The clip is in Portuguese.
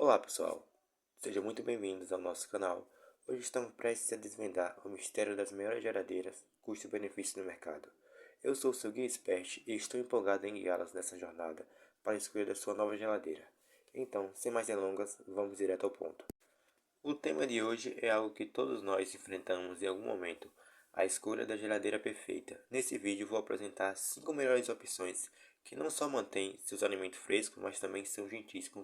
Olá pessoal, sejam muito bem-vindos ao nosso canal. Hoje estamos prestes a desvendar o mistério das melhores geladeiras, custo-benefício no mercado. Eu sou o seu guia expert e estou empolgado em guiá-las nessa jornada para a escolha da sua nova geladeira. Então, sem mais delongas, vamos direto ao ponto. O tema de hoje é algo que todos nós enfrentamos em algum momento, a escolha da geladeira perfeita. Nesse vídeo vou apresentar 5 melhores opções que não só mantêm seus alimentos frescos, mas também são gentis com